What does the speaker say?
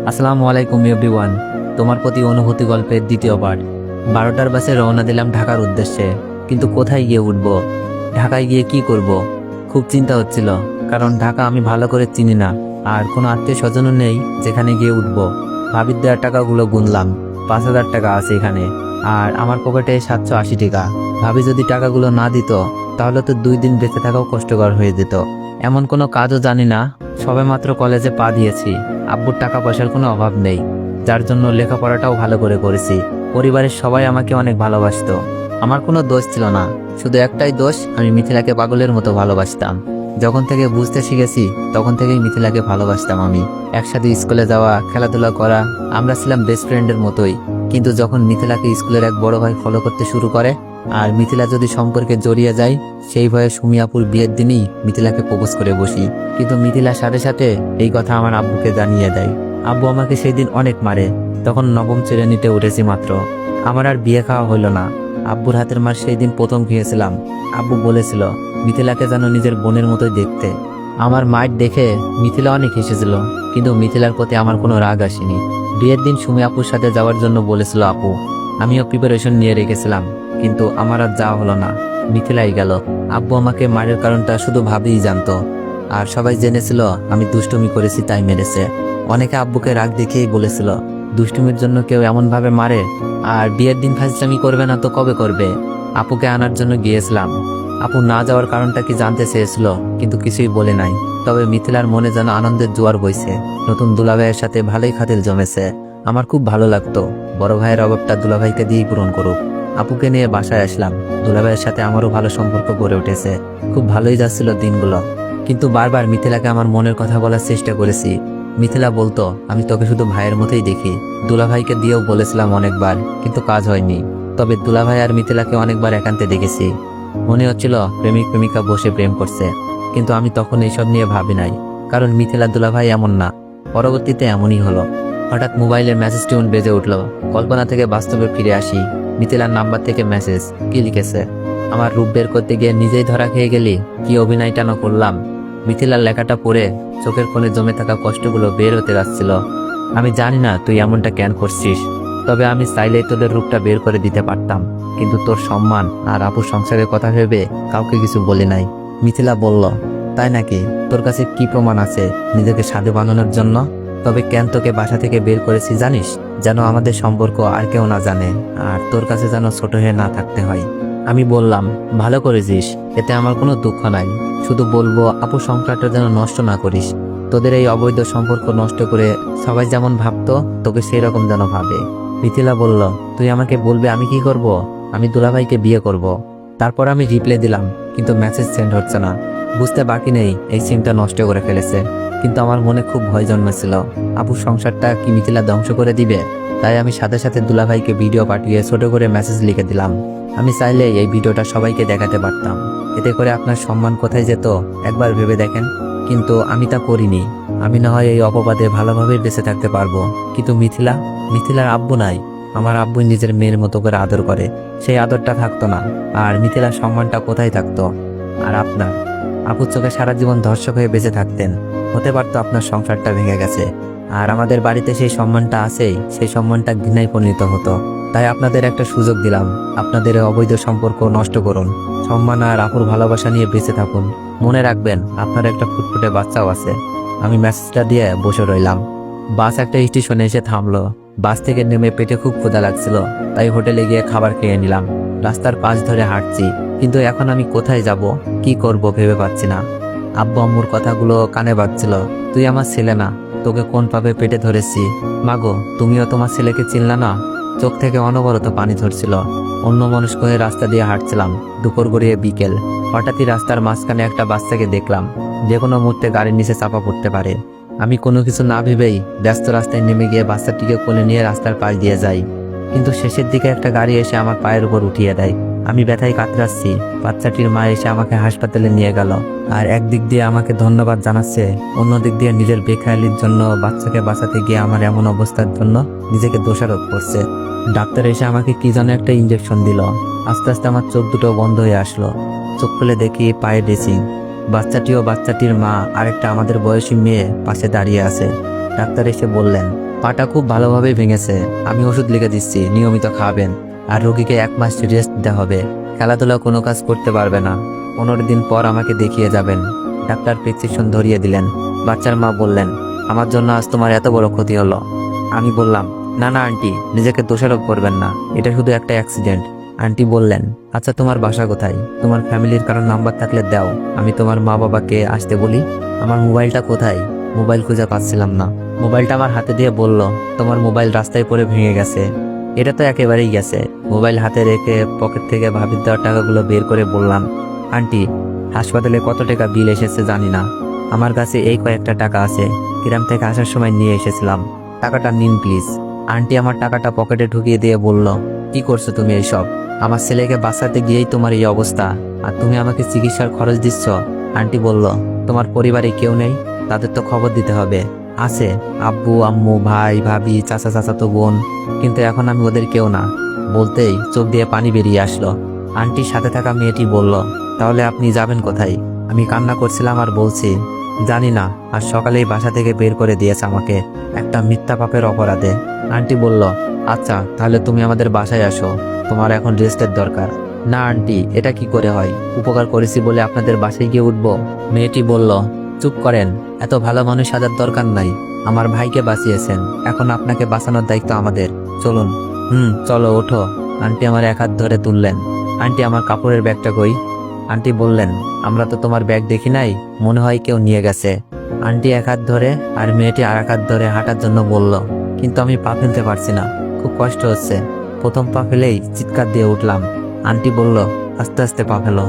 আসসালামু আলাইকুম এভরিওয়ান। তোমার প্রতি অনুভূতি গল্পের দ্বিতীয় পার্ট। 12টার বাসে রওনা দিলাম ঢাকার উদ্দেশ্যে, কিন্তু কোথায় গিয়ে উঠব, ঢাকায় গিয়ে কি করব, খুব চিন্তা হচ্ছিল। কারণ ঢাকা আমি ভালো করে চিনি না, আর কোনো আত্মীয় স্বজনও নেই যেখানে গিয়ে উঠব। ভাবির দেওয়ার টাকাগুলো গুনলাম, 5,000 টাকা আছে এখানে, আর আমার পকেটে 780 টাকা। ভাবি যদি টাকাগুলো না দিত তাহলে তো 2 দিন বেঁচে থাকাও কষ্টকর হয়ে যেত। এমন কোনো কাজও জানি না, সবেমাত্র কলেজে পা দিয়েছি। আব্বুর টাকা পয়সার কোনো অভাব নেই, যার জন্য লেখাপড়াটাও ভালো করে করেছি। পরিবারের সবাই আমাকে অনেক ভালোবাসতো। আমার কোনো দোষ ছিল না, শুধু একটাই দোষ, আমি মিথিলাকে পাগলের মতো ভালোবাসতাম। যখন থেকে বুঝতে শিখেছি তখন থেকেই মিথিলাকে ভালোবাসতাম আমি। একসাথে স্কুলে যাওয়া, খেলাধুলা করা, আমরা ছিলাম বেস্ট ফ্রেন্ডের মতোই। কিন্তু যখন মিথিলাকে স্কুলের এক বড় ভাই ফলো করতে শুরু করে, আর মিথিলা যদি সম্পর্কে জড়িয়ে যায়, সেই ভয়ে সুমিয়াপুর বিয়ের দিনই মিথিলাকে প্রপোজ করে বসি। কিন্তু মিথিলার সাথে সাথে এই কথা আমার আব্বুকে জানিয়ে দেয়। আব্বু আমাকে সেই দিন অনেক মারে। তখন নবম শ্রেণীতে উঠেছি মাত্র। আমার আর বিয়ে খাওয়া হইল না। আব্বুর হাতের মার সেই দিন প্রথম খেয়েছিলাম। আব্বু বলেছিল মিথিলাকে যেন নিজের বোনের মতোই দেখতে। আমার মায়ের দেখে মিথিলা অনেক হেসেছিল, কিন্তু মিথিলার প্রতি আমার কোনো রাগ আসেনি। বিয়ের দিন সুমি আপুর সাথে যাওয়ার জন্য বলেছিল আপু, আমিও প্রিপারেশন নিয়ে রেখেছিলাম, কিন্তু আমার আর যাওয়া হলো না, মিথিলাই গেল। আব্বু আমাকে মারের কারণটা শুধু ভাবিই জানতো, আর সবাই জেনেছিল আমি দুষ্টুমি করেছি তাই মেরেছে। অনেকে আব্বুকে রাগ দেখিয়েই বলেছিল দুষ্টুমির জন্য কেউ এমন ভাবে মারে, আর বিয়ের দিন ফাজলামি করবে না তো কবে করবে। আপুকে আনার জন্য গিয়েছিলাম। আপু না যাওয়ার কারণটা কি জানতে চেয়েছিল, কিন্তু কিছুই বলে নাই। তবে মিথিলার মনে যেন আনন্দের জোয়ার বইছে। নতুন দুলাভাইয়ের সাথে ভালোই খাতির জমেছে। আমার খুব ভালো লাগতো বড় ভাইয়ের অভাবটা দুলাভাইকে দিয়েই পূরণ করুক। আপুকে নিয়ে বাসায় আসলাম। দুলাভাইয়ের সাথে আমারও ভালো সম্পর্ক গড়ে উঠেছে। খুব ভালোই যাচ্ছিল দিনগুলো। কিন্তু বারবার মিথিলাকে আমার মনের কথা বলার চেষ্টা করেছি। মিথিলা বলতো আমি তোকে শুধু ভাইয়ের মতোই দেখি। দুলাভাইকে দিয়েও বলেছিলাম অনেকবার, কিন্তু কাজ হয়নি। তবে দুলাভাই আর মিথিলাকে অনেকবার একান্তে দেখেছি। মনে হচ্ছিল প্রেমিক প্রেমিকা বসে প্রেম করছে, কিন্তু আমি তখন এইসব নিয়ে ভাবি নাই, কারণ মিথিলা দুলাভাই এমন না। পরবর্তীতে এমনই হলো। হঠাৎ মোবাইলের মেসেজ টিউন বেজে উঠলো। কল্পনা থেকে বাস্তবে ফিরে আসি। মিথিলার নাম্বার থেকে মেসেজ। কি লিখেছে? আমার রূপ বের করতে গিয়ে নিজেই ধরা খেয়ে গেলি, কি অভিনয়টা না করলাম। মিথিলার লেখাটা পড়ে চোখের কোণে জমে থাকা কষ্টগুলো বের হতে যাচ্ছিল। আমি জানি না তুই এমনটা কেন করছিস, তবে আমি চাইলেই তোদের রূপটা বের করে দিতে পারতাম, কিন্তু তোর সম্মান আর আপুর সংসারের কথা ভেবে কাউকে কিছু বলি নাই। মিথিলা বলল, তাই নাকি? তোর কাছে কি প্রমাণ আছে নিজেকে সাধু বানানোর জন্য? তবে কেন তোকে বাসা থেকে বের করেছি জানিস? যেন আমাদের সম্পর্ক আর কেউ না জানে, আর তোর কাছে যেন ছোট হয়ে না থাকতে হয়। আমি বললাম, ভালো করেছিস, এতে আমার কোনো দুঃখ নাই। শুধু বলবো আপুর সংসারটা যেন নষ্ট না করিস। তোদের এই অবৈধ সম্পর্ক নষ্ট করে সবাই যেমন ভাবতো তোকে সেই রকম যেন ভাবে। মিথিলা বলল, তুই আমাকে বলবে আমি কি করব? আমি দুলাভাইকে বিয়ে করব। তারপর আমি রিপ্লাই দিলাম, কিন্তু মেসেজ সেন্ড হচ্ছে না। বুঝতে বাকি নেই এই সিমটা নষ্ট করে ফেলেছে। কিন্তু আমার মনে খুব ভয় জন্মেছিল, আপুর সংসারটা কি মিথিলা ধ্বংস করে দিবে। তাই আমি সাথে সাথে দুলাভাইকে ভিডিও পাঠিয়ে ছোট করে মেসেজ লিখে দিলাম। আমি চাইলে এই ভিডিওটা সবাইকে দেখাতে পারতাম, এতে করে আপনার সম্মান কোথায় যেত একবার ভেবে দেখেন। কিন্তু আমি তা করিনি। আমি না হয় এই অপবাদে ভালোভাবে বেঁচে থাকতে পারবো, কিন্তু মিথিলার আব্বু নাই। আমার আব্বু নিজের মেয়ের মতো করে আদর করে, সেই আদরটা থাকতো না। আর মিথিলার সম্মানটা কোথায় থাকতো? আর আপনার আপুর চোখে সারা জীবন ধর্ষক হয়ে বেঁচে থাকতেন। হতে পারতো আপনার সংসারটা ভেঙে গেছে, আর আমাদের বাড়িতে সেই সম্মানটা আছেই, সেই সম্মানটা ঘৃণায় পরিণত হতো। তাই আপনাদের একটা সুযোগ দিলাম, আপনাদের এই অবৈধ সম্পর্ক নষ্ট করুন, সম্মান আর আপুর ভালোবাসা নিয়ে বেঁচে থাকুন। মনে রাখবেন আপনার একটা ফুটফুটে বাচ্চাও আছে। আমি মেসেজটা দিয়ে বসে রইলাম। বাস একটা স্টেশনে এসে থামলো। বাস থেকে নেমে পেটে খুব ক্ষুধা লাগছিল, তাই হোটেলে গিয়ে খাবার খেয়ে নিলাম। রাস্তার পাশ ধরে হাঁটছি, কিন্তু এখন আমি কোথায় যাব, কি করব ভেবে পাচ্ছি না। আব্বু আম্মুর কথাগুলো কানে বাজছিল। তুই আমার ছেলে না, তোকে কোন পাবে পেটে ধরেছি। মাগো, তুমিও তোমার ছেলেকে চিনলা না? চোখ থেকে অনবরত পানি ঝরছিল। অন্য মনস্ক হয়ে রাস্তা দিয়ে হাঁটছিলাম। দুপুর গড়িয়ে বিকেল। হঠাৎই রাস্তার মাঝখানে একটা বাচ্চাকে দেখলাম, যে কোনো মুহূর্তে গাড়ির নিচে চাপা পড়তে পারে। আমি কোনো কিছু না ভেবেই ব্যস্ত রাস্তায় নেমে গিয়ে বাচ্চাটিকে কোলে নিয়ে রাস্তার পাশ দিয়ে যাই। কিন্তু শেষের দিকে একটা গাড়ি এসে আমার পায়ের উপর উঠিয়ে দেয়। আমি ব্যথায় কাতরাচ্ছি। বাচ্চাটির মা এসে আমাকে হাসপাতালে নিয়ে গেল, আর একদিক দিয়ে আমাকে ধন্যবাদ জানাচ্ছে, অন্য দিক দিয়ে নিজের বেখেয়ালির জন্য বাচ্চাকে বাঁচাতে গিয়ে আমার এমন অবস্থার জন্য নিজেকে দোষারোপ করছে। ডাক্তার এসে আমাকে কি যেন একটা ইঞ্জেকশন দিল। আস্তে আস্তে আমার চোখ দুটো বন্ধ হয়ে আসলো। চোখ খুলে দেখি পায়ে ড্রেসিং। বাচ্চাটি ও বাচ্চাটির মা আরেকটা আমাদের বয়সী মেয়ে পাশে দাঁড়িয়ে আছে। ডাক্তার এসে বললেন, পাটা খুব ভালোভাবে ভেঙেছে। আমি ওষুধ লিখে দিচ্ছি, নিয়মিত খাবেন। আর রোগীকে 1 মাস রেস্ট দিতে হবে। খেলাধুলা কোনো কাজ করতে পারবে না। 15 দিন পর আমাকে দেখিয়ে যাবেন। ডাক্তার প্রেসক্রিপশন ধরিয়ে দিলেন। বাচ্চার মা বললেন, আমার জন্য আজ তোমার এত বড় ক্ষতি হলো। আমি বললাম, না না আন্টি, নিজেকে দোষারোপ করবেন না, এটা শুধু একটা অ্যাক্সিডেন্ট। আন্টি বললেন, আচ্ছা তোমার বাসা কোথায়? তোমার ফ্যামিলির কারো নাম্বার থাকলে দাও, আমি তোমার মা বাবাকে আসতে বলি। আমার মোবাইলটা কোথায়? মোবাইল খুঁজে পাচ্ছিলাম না। মোবাইলটা আমার হাতে দিয়ে বলল, তোমার মোবাইল রাস্তায় পড়ে ভেঙে গেছে। এটা তো একেবারেই গেছে। মোবাইল হাতে রেখে পকেট থেকে ভাবির দেওয়ার টাকাগুলো বের করে বললাম, আন্টি, হাসপাতালে কত টাকা বিল এসেছে জানি না। আমার কাছে এই কয়েকটা টাকা আছে, গ্রাম থেকে আসার সময় নিয়ে এসেছিলাম। টাকাটা নিন প্লিজ। আন্টি আমার টাকাটা পকেটে ঢুকিয়ে দিয়ে বলল, কি করছো তুমি এইসব? আমার ছেলেকে বাঁচাতে গিয়েই তোমার এই অবস্থা, আর তুমি আমাকে চিকিৎসার খরচ দিচ্ছ। আন্টি বলল, তোমার পরিবারে কেউ নেই? তাদের তো খবর দিতে হবে। আছে, আব্বু আম্মু ভাই ভাবি চাচা চাচাতো বোন, কিন্তু এখন আমি ওদের কেউ না। বলতেই চোখ দিয়ে পানি বেরিয়ে আসলো। আন্টির সাথে থাকা মেয়েটি বলল, তাহলে আপনি যাবেন কোথায়? আমি কান্না করছিলাম আর বলছি, জানি না। আর সকালেই বাসা থেকে বের করে দিয়েছে আমাকে, একটা মিথ্যা পাপের অপরাধে। আন্টি বলল, আচ্ছা তাহলে তুমি আমাদের বাসায় আসো, তোমার এখন রেস্টের দরকার। না আন্টি, এটা কি করে হয়? উপকার করেছি বলে আপনাদের বাসায় গিয়ে উঠবো? মেয়েটি বলল, চুপ করেন, এত ভালো মানুষ সাজার দরকার নাই। আমার ভাইকে বাঁচিয়েছেন, এখন আপনাকে বাঁচানোর দায়িত্ব আমাদের। চলুন। চলো ওঠো। আন্টি আমার 1 হাত ধরে তুললেন। আন্টি আমার কাপড়ের ব্যাগটা কই? আন্টি বললেন, আমরা তো তোমার ব্যাগ দেখি নাই, মনে হয় কেউ নিয়ে গেছে। আন্টি 1 হাত ধরে আর মেয়েটি আর 1 হাত ধরে হাঁটার জন্য বলল, কিন্তু আমি পা ফেলতে পারছি না, খুব কষ্ট হচ্ছে। প্রথম পা ফেলেই চিৎকার দিয়ে উঠলাম। আন্টি বলল, আস্তে আস্তে পা ফেলো।